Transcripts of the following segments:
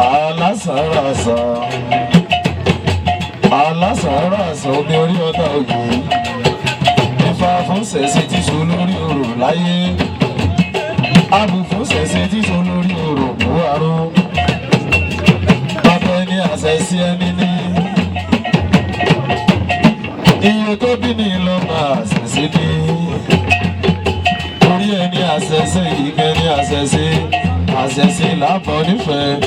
alásàràsà alásàràsà omi orí ọ̀tá òjò ifá fún ṣẹ̀ṣẹ̀ tí so lórí orò láyé abù fún ṣẹ̀ṣẹ̀ tí so lórí orò buharo bàbá ẹni àṣẹ̀ṣẹ̀ ẹni ní iye tó bí ní lọ́mọ àṣẹ̀ṣẹ̀ ní orí ẹni àṣẹ̀ṣẹ̀ ìkẹni àṣẹ̀ṣẹ̀ lábọ̀ nífẹ̀ẹ́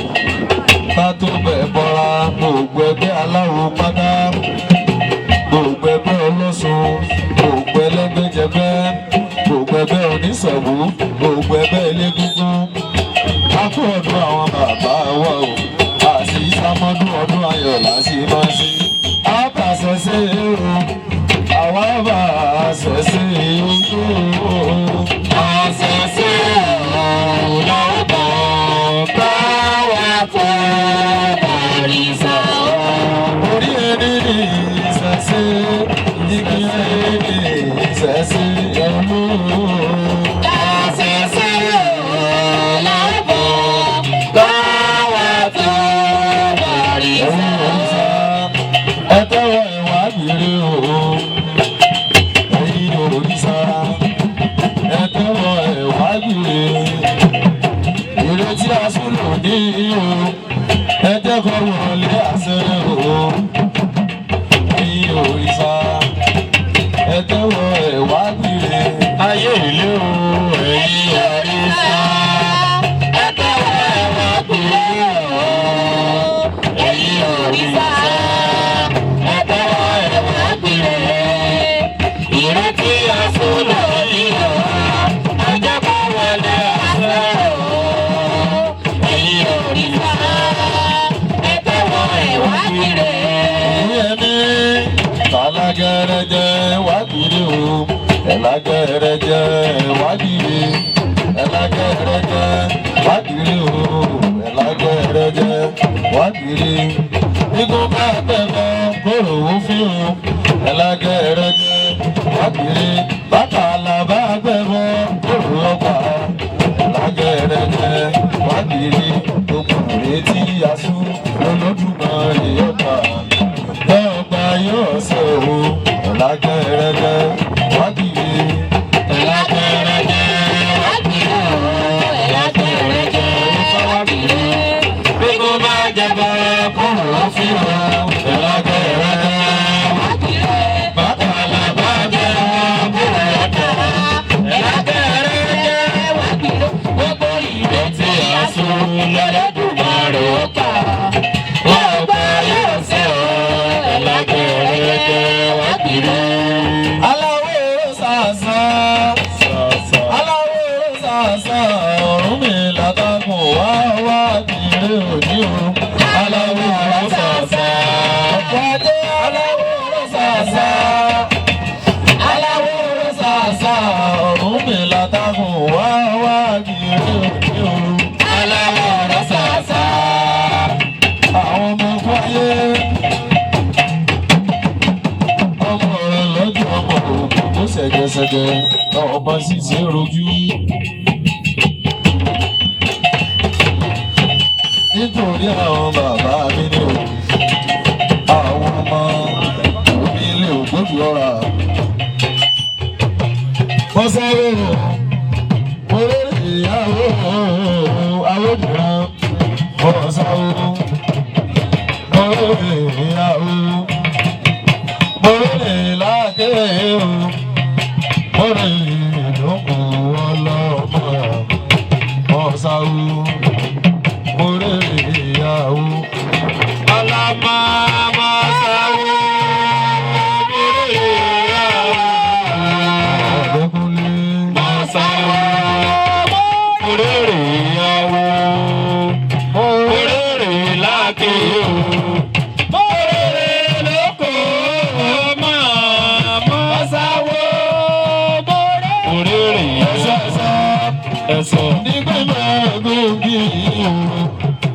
ká tó bẹ̀ bọ́ra gbogbo ẹgbẹ́ aláwo pátá gbogbo ẹgbẹ́ ọlọ́sùn gbogbo ẹlẹ́gbẹ́jẹgbẹ́ gbogbo ẹgbẹ́ oníṣọ̀bù gbogbo ẹgbẹ́ elégúngún a kú ọdún àwọn bàbá wa o àti ìsàmọ́dún ọdún ayọ̀ láti máa ṣe àbàṣẹṣe èrò àwa bá àṣẹṣe èrò àṣẹṣe èrò lọ́bọ̀ báwa fẹ́ àrísà orí ẹni ní ìṣẹ̀ṣe igi ẹni ní ìṣẹ̀ṣe ẹ̀mú àṣẹṣe èrò lọ́bọ̀ báwa fẹ́ àrísà ẹ̀tẹ́wọ̀ ẹ̀wà gbèrè o ẹ̀yìn òrìṣà ẹ̀tẹ́wọ̀ ẹ̀wà gbèrè ìrètí asúlò ní o ẹ̀tẹ́kọ̀ wọlé àṣẹ o ẹ̀yìn òrìṣà ẹ̀tẹ́wọ̀ ẹ̀wà gbèrè ayé ilé o ẹ̀yìn òrìṣà ẹ̀tẹ́wọ̀ ẹ̀wà gbèrè o ẹ̀yìn òrìṣà. Ìrètí àsúlò ìlú ajẹ́kọ̀ wọlé àṣẹ o ẹ̀yìn òrìṣà ẹ̀tẹ́wọ̀ ẹ̀wà kiri. Ìyẹnì tàlágẹ̀rẹ̀jẹ̀ wá kiri o ẹ̀lágẹ̀rẹ̀jẹ̀ wá kiri ẹ̀lágẹ̀rẹ̀jẹ̀ wá kiri o ẹ̀lágẹ̀rẹ̀jẹ̀ wá kiri. Igun bá tẹ̀lé kóró òfin o ẹ̀lágẹ̀rẹ̀jẹ̀ wákìrì bàtà làbá gbẹ̀bọ̀ kóró ọgbà ẹ̀lágẹ̀rẹ̀jẹ̀ wákìrì okùnrin tí yasú olódùmarè ọ̀tà lọ́gbà yóò ṣe o ẹ̀lágẹ̀rẹ̀jẹ̀ wákìrì ẹ̀lágẹ̀rẹ̀jẹ̀ wákìrì ẹ̀lágẹ̀rẹ̀jẹ̀ wákìrì bí kò bá jẹ̀bọ̀ kóró òfin o ẹ̀lágẹ̀rẹ̀jẹ̀. Lọ́dọ̀dùmarè ọ̀pá ọ̀pá yóò ṣe ọ́ ẹ̀lágẹ̀rẹ̀jẹ̀ wá kiri. Aláwo ṣàṣà ọ̀run mi látàkùn wá kiri òní o. Aláwo ṣàṣà ọ̀pọ̀jẹ́ aláwo ṣàṣà ọ̀run mi látàkùn wá kiri òní o. Àwọn ọmọ fáyé ọmọ rẹ̀ lọ́jọ́ ọmọ òkú tó ṣẹ̀gẹ̀ṣẹ̀gẹ̀ ọba sì ṣe rojú. Nítorí àwọn bàbá mi ní o àwọn ọmọ omi ilé ògbógi ọ̀rà. Wọ́n sáré rẹ̀ mo rí ìyàwó àwòdìrán wọ́n sáré ìyàwó mọ̀rẹ́ lágé o mọ̀rẹ́ ìdókòwò ọlọ́mọ ọ̀sáwó mọ̀rẹ́ ìyàwó alámà másáwó mọ̀rẹ́ ìyàwó ọ̀dẹ́kùnlé másáwó mọ̀rẹ́ ìyàwó mọ̀rẹ́ lágé o. Ẹ̀sọ́ nígbàgbọ́ gbòógì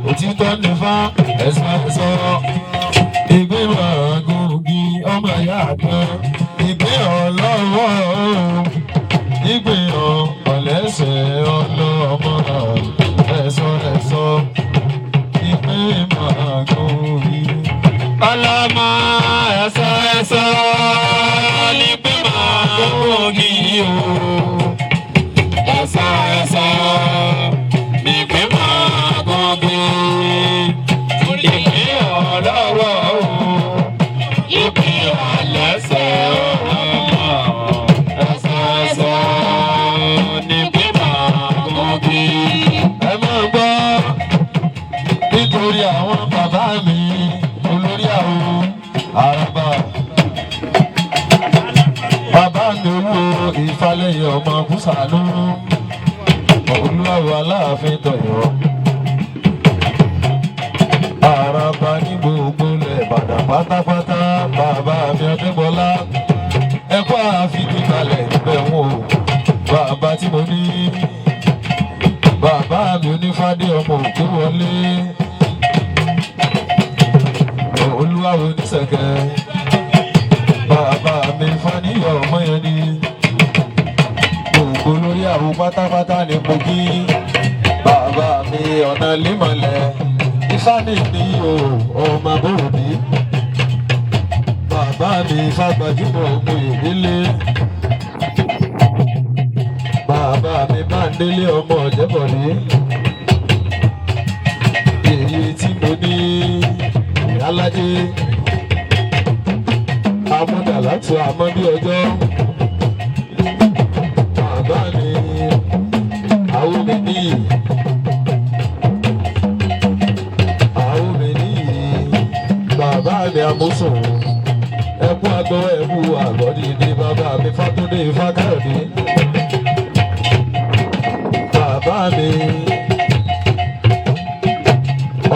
òtítọ́ nífà ẹ̀sọ́ ìgbìmọ̀ gbòógì ọmọ ìyá kan ìgbé ọlọ́wọ́ ìgbé ọ̀lẹ́sẹ̀ ọlọ́mọ ẹ̀sọ́. Àràbà bàbá mi owó ìfàlẹ́yìn ọmọ Kúsànú Olúwawo Aláàfin tọ̀yọ́. Àràbà ní gbogbo ilẹ̀ Ìbàdàn pátápátá bàbá mi Adébọ́lá ẹ̀kọ́ àfìdíbalẹ̀ níbẹ̀ wò bàbá tí mo ní bàbá mi Onífádé ọmọ òkú wọlé Olúwawo Oníṣẹ̀kẹ̀ bàbá mi Fáníyọ̀ ọmọ yẹn ni gbogbo lórí àwọn pátápátá ní Kogi bàbá mi ọ̀nà límọ̀lẹ̀ Ifáni ní ọmọ Bòròdì bàbá mi Fágbàjúmọ̀ ọmọ ìdílé bàbá mi Bándélé ọmọ Ọ̀jẹ́bọ̀dé èyí tí mo ní Ìyálájé amúdà láti àmọ́bí ọjọ́ bàbá mi àwọn mi níyì bàbá mi Amúsùn ẹkú àgbọ̀ ẹkú àgọ́dìdì bàbá mi Fátúndé Fákáyọ̀dé bàbá mi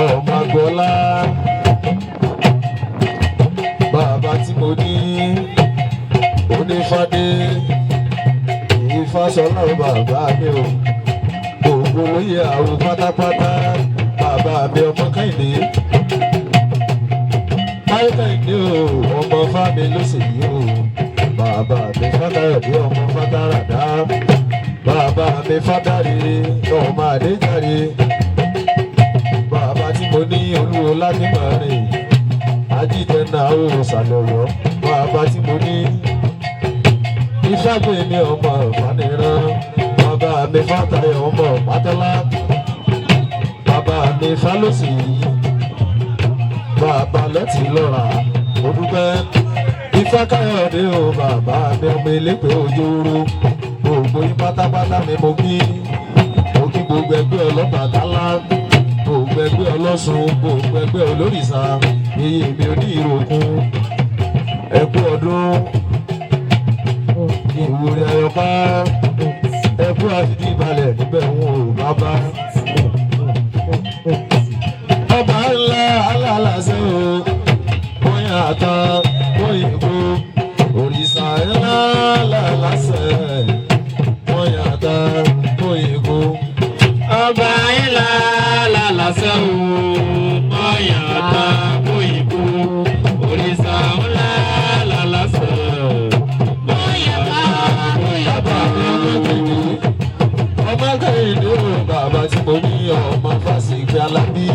ọmọ Agbọ́lá bàbá tí mo ní Onífádé Ìfásọlá bàbá mi o gbogbo lóye àwọn pátápátá bàbá mi ọmọ Kẹ́hìndé Kẹ́hìndé o ọmọ Fámi ló sì yí o bàbá mi Fákáyọ̀dé ọmọ Fátàràdá bàbá mi Fádàrí ọmọ Adéjàre bàbá tí mo ní Olúwo Ládìmọ̀rin Ajídẹ́nà òsàlẹ̀ Ọ̀yọ́ bàbá tí mo ní Ifágbèmí ọmọ Fáníran bàbá mi Fátayọ̀ ọmọ Pátọ́lá bàbá mi Fálósì bàbá lọ́tì lọ́ra mo dúpẹ́ Ifákáyọ̀dé o bàbá mi ọmọ Elépè Òjòòrò gbogbo yín pátápátá mi mo kí gbogbo ẹgbẹ́ Ọlọ́bàtálá gbogbo ẹgbẹ́ Ọlọ́ṣun gbogbo ẹgbẹ́ Olórìṣà èyí mi ò ní ìròkun ẹkú ọdún ìwúrí ayọ̀ká ẹkú àfìdíbalẹ̀ níbẹ̀ wọn ò bàbá ọba ńlá alálàsẹ o bóyá àtàn bóyá èkó òrìṣà ńlá alálàsẹ bóyá àtàn bóyá èkó ọba ńlá alálàsẹ o bóyá àtàn bóyá èkó òrìṣà ńlá alálàsẹ bóyá àtàn bóyá èkó. ọmọ Kẹ́hìndé o bàbá tí mo ní ọmọ Fásitì Alábí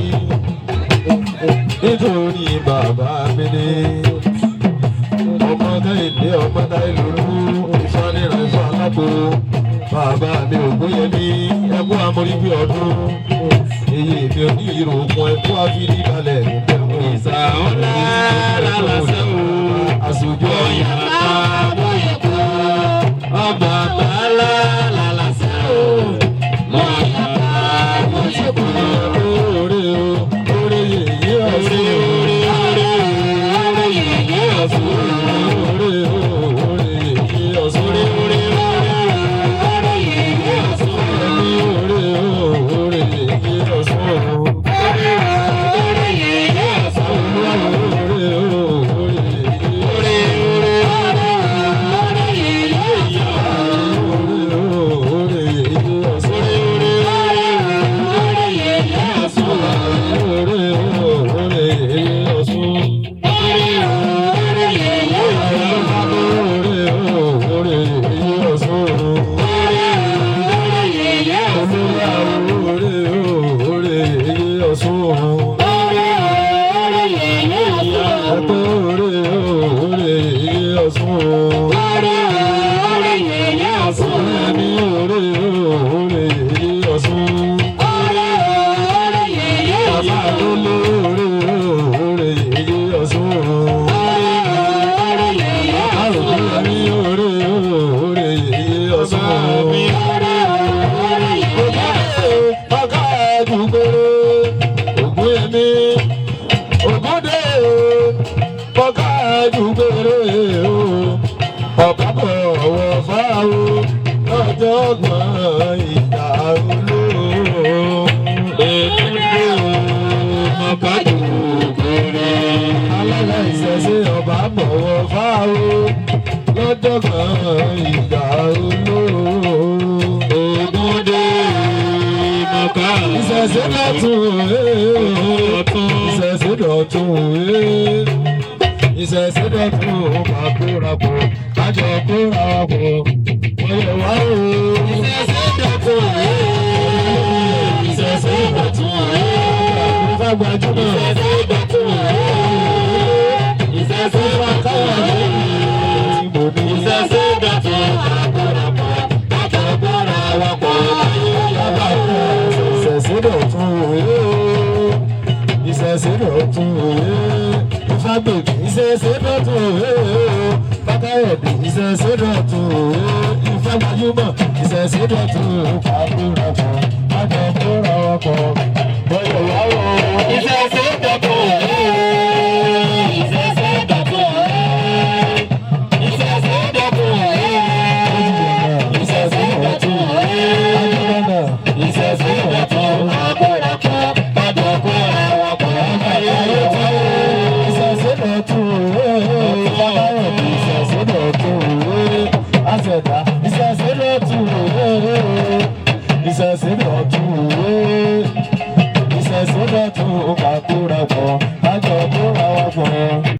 nítorí bàbá mi ní ọmọ Kẹ́hìndé ọmọ Táìlólú Ìfáníran Ìfálábò bàbá mi Ògúnyẹmí ẹkú amóríbí ọdún èyí mi ò ní ìròkun ẹkú àfìdíbalẹ̀ níbẹ̀ wọ́n òrìṣà ńlá alálàsẹ o aṣojú bóyá àtàn bóyá èkó ọba ńlá alálàsẹ o bóyá àtàn bóyá èkó. o lọ́jọ́ kan ìgbà olóró. Ògúndé mọ̀ká. Ìṣẹ̀ṣẹ̀ dọ̀tun ìṣẹ̀ṣẹ̀ dọ̀tun ìṣẹ̀ṣẹ̀ dọ̀tun máa kóra pọ̀ kájọ kóra pọ̀ wọ́n yẹ wá o. Ìṣẹ̀ṣẹ̀ dọ̀tun ìṣẹ̀ṣẹ̀ dọ̀tun Ìfẹ́ gbajúmọ̀. ìṣẹ̀ṣẹ̀ dọ̀tun ìṣẹ̀ṣẹ̀ dọ̀tun ìṣẹ̀ṣẹ̀ dọ̀tun àkórapọ̀ kájọ kóra wa pọ̀ yàrá Ìṣẹ̀ṣẹ̀ dọ̀tun ìṣẹ̀ṣẹ̀ dọ̀tun Ifágbèmí ìṣẹ̀ṣẹ̀ dọ̀tun Fákáyọ̀dé ìṣẹ̀ṣẹ̀ dọ̀tun Ifẹ́ gbajúmọ̀ ìṣẹ̀ṣẹ̀ dọ̀tun Kákórapọ̀ kájọ kóra wa pọ̀.